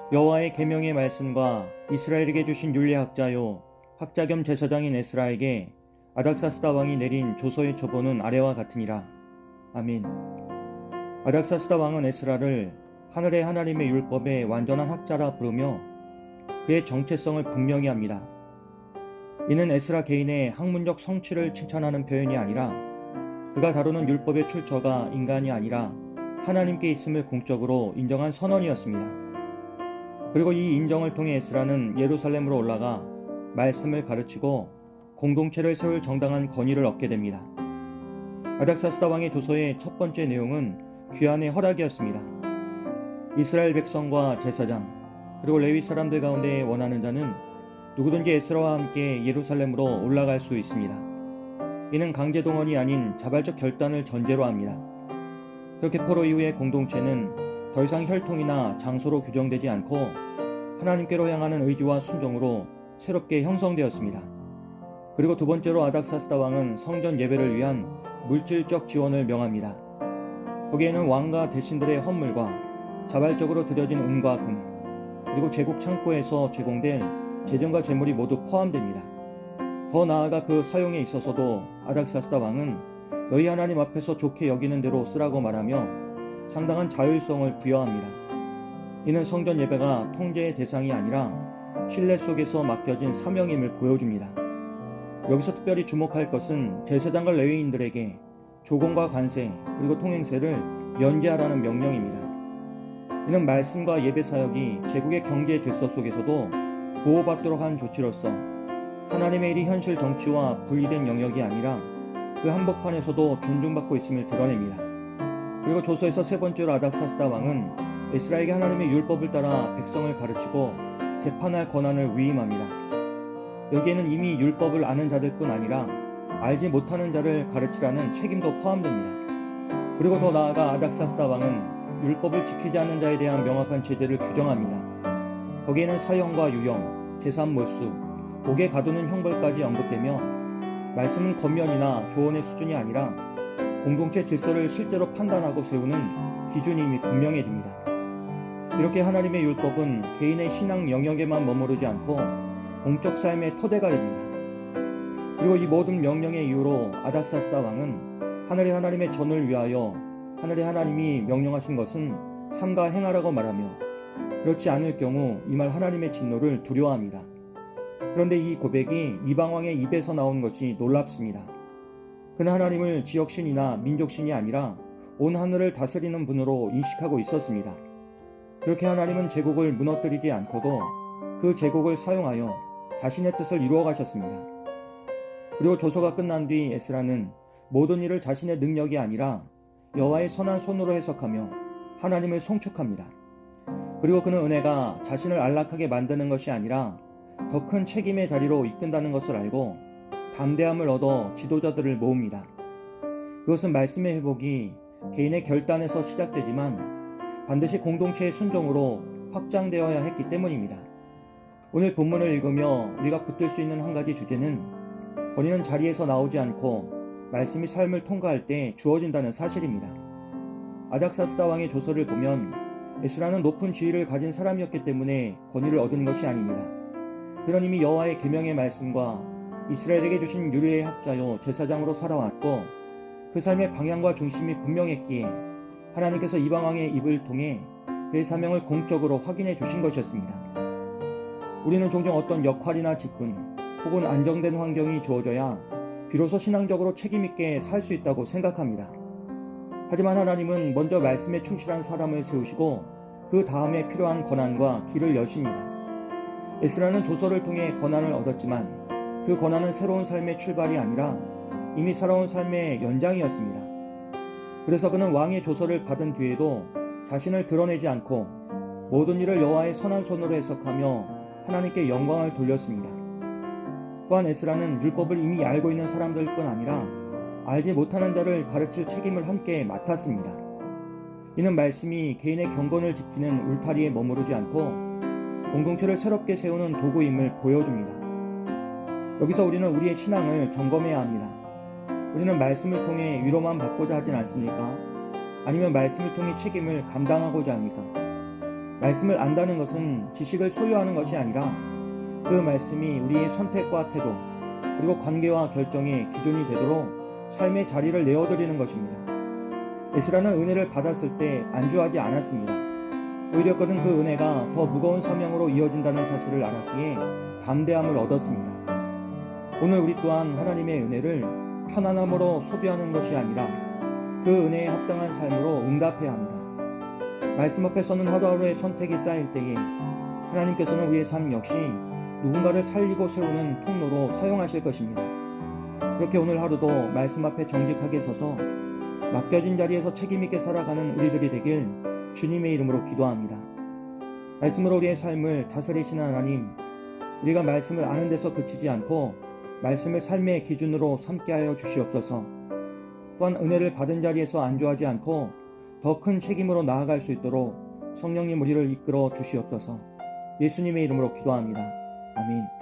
여호와의 계명의 말씀과 이스라엘에게 주신 율례학자요 학자 겸 제사장인 에스라에게 아닥사스다 왕이 내린 조서의 초본은 아래와 같으니라. 아멘. 아닥사스다 왕은 에스라를 하늘의 하나님의 율법의 완전한 학자라 부르며 그의 정체성을 분명히 합니다. 이는 에스라 개인의 학문적 성취를 칭찬하는 표현이 아니라 그가 다루는 율법의 출처가 인간이 아니라 하나님께 있음을 공적으로 인정한 선언이었습니다. 그리고 이 인정을 통해 에스라는 예루살렘으로 올라가 말씀을 가르치고 공동체를 세울 정당한 권위를 얻게 됩니다. 아닥사스다 왕의 조서의 첫 번째 내용은 귀환의 허락이었습니다. 이스라엘 백성과 제사장 그리고 레위 사람들 가운데 원하는 자는 누구든지 에스라와 함께 예루살렘으로 올라갈 수 있습니다. 이는 강제 동원이 아닌 자발적 결단을 전제로 합니다. 그렇게 포로 이후의 공동체는 더 이상 혈통이나 장소로 규정되지 않고 하나님께로 향하는 의지와 순종으로 새롭게 형성되었습니다. 그리고 두 번째로 아닥사스다 왕은 성전 예배를 위한 물질적 지원을 명합니다. 거기에는 왕과 대신들의 헌물과 자발적으로 들여진 은과 금, 그리고 제국 창고에서 제공될 재정과 재물이 모두 포함됩니다. 더 나아가 그 사용에 있어서도 아닥사스다 왕은 너희 하나님 앞에서 좋게 여기는 대로 쓰라고 말하며 상당한 자율성을 부여합니다. 이는 성전 예배가 통제의 대상이 아니라 신뢰 속에서 맡겨진 사명임을 보여줍니다. 여기서 특별히 주목할 것은 제사장과 레위인들에게 조공과 관세 그리고 통행세를 면제하라는 명령입니다. 이는 말씀과 예배 사역이 제국의 경제 질서 속에서도 보호받도록 한 조치로서 하나님의 일이 현실 정치와 분리된 영역이 아니라 그 한복판에서도 존중받고 있음을 드러냅니다. 그리고 조서에서 세 번째로 아닥사스다 왕은 에스라에게 하나님의 율법을 따라 백성을 가르치고 재판할 권한을 위임합니다. 여기에는 이미 율법을 아는 자들뿐 아니라 알지 못하는 자를 가르치라는 책임도 포함됩니다. 그리고 더 나아가 아닥사스다 왕은 율법을 지키지 않는 자에 대한 명확한 제재를 규정합니다. 거기에는 사형과 유형, 재산 몰수, 옥에 가두는 형벌까지 언급되며 말씀은 권면이나 조언의 수준이 아니라 공동체 질서를 실제로 판단하고 세우는 기준임이 분명해집니다. 이렇게 하나님의 율법은 개인의 신앙 영역에만 머무르지 않고 공적 삶의 토대가 됩니다. 그리고 이 모든 명령의 이유로 아닥사스다 왕은 하늘의 하나님의 전을 위하여 하늘의 하나님이 명령하신 것은 삼가 행하라고 말하며 그렇지 않을 경우 이말 하나님의 진노를 두려워합니다. 그런데 이 고백이 이방왕의 입에서 나온 것이 놀랍습니다. 그는 하나님을 지역신이나 민족신이 아니라 온 하늘을 다스리는 분으로 인식하고 있었습니다. 그렇게 하나님은 제국을 무너뜨리지 않고도 그 제국을 사용하여 자신의 뜻을 이루어 가셨습니다. 그리고 조서가 끝난 뒤 에스라는 모든 일을 자신의 능력이 아니라 여호와의 선한 손으로 해석하며 하나님을 송축합니다. 그리고 그는 은혜가 자신을 안락하게 만드는 것이 아니라 더 큰 책임의 자리로 이끈다는 것을 알고 담대함을 얻어 지도자들을 모읍니다. 그것은 말씀의 회복이 개인의 결단에서 시작되지만 반드시 공동체의 순종으로 확장되어야 했기 때문입니다. 오늘 본문을 읽으며 우리가 붙들 수 있는 한 가지 주제는 권위는 자리에서 나오지 않고 말씀이 삶을 통과할 때 주어진다는 사실입니다. 아닥사스다 왕의 조서를 보면 에스라는 높은 지위를 가진 사람이었기 때문에 권위를 얻은 것이 아닙니다. 그는 이미 여호와의 계명의 말씀과 이스라엘에게 주신 율례의 학자요 제사장으로 살아왔고 그 삶의 방향과 중심이 분명했기에 하나님께서 이방왕의 입을 통해 그의 사명을 공적으로 확인해 주신 것이었습니다. 우리는 종종 어떤 역할이나 직분 혹은 안정된 환경이 주어져야 비로소 신앙적으로 책임있게 살 수 있다고 생각합니다. 하지만 하나님은 먼저 말씀에 충실한 사람을 세우시고 그 다음에 필요한 권한과 길을 여십니다. 에스라는 조서를 통해 권한을 얻었지만 그 권한은 새로운 삶의 출발이 아니라 이미 살아온 삶의 연장이었습니다. 그래서 그는 왕의 조서를 받은 뒤에도 자신을 드러내지 않고 모든 일을 여호와의 선한 손으로 해석하며 하나님께 영광을 돌렸습니다. 또한 에스라는 율법을 이미 알고 있는 사람들뿐 아니라 알지 못하는 자를 가르칠 책임을 함께 맡았습니다. 이는 말씀이 개인의 경건을 지키는 울타리에 머무르지 않고 공동체를 새롭게 세우는 도구임을 보여줍니다. 여기서 우리는 우리의 신앙을 점검해야 합니다. 우리는 말씀을 통해 위로만 받고자 하진 않습니까? 아니면 말씀을 통해 책임을 감당하고자 합니까? 말씀을 안다는 것은 지식을 소유하는 것이 아니라 그 말씀이 우리의 선택과 태도 그리고 관계와 결정의 기준이 되도록 삶의 자리를 내어드리는 것입니다. 에스라는 은혜를 받았을 때 안주하지 않았습니다. 오히려 그는 그 은혜가 더 무거운 사명으로 이어진다는 사실을 알았기에 담대함을 얻었습니다. 오늘 우리 또한 하나님의 은혜를 편안함으로 소비하는 것이 아니라 그 은혜에 합당한 삶으로 응답해야 합니다. 말씀 앞에 서는 하루하루의 선택이 쌓일 때에 하나님께서는 우리의 삶 역시 누군가를 살리고 세우는 통로로 사용하실 것입니다. 그렇게 오늘 하루도 말씀 앞에 정직하게 서서 맡겨진 자리에서 책임있게 살아가는 우리들이 되길 주님의 이름으로 기도합니다. 말씀으로 우리의 삶을 다스리시는 하나님, 우리가 말씀을 아는 데서 그치지 않고 말씀을 삶의 기준으로 삼게 하여 주시옵소서. 또한 은혜를 받은 자리에서 안주하지 않고 더 큰 책임으로 나아갈 수 있도록 성령님 우리를 이끌어 주시옵소서. 예수님의 이름으로 기도합니다. 아멘.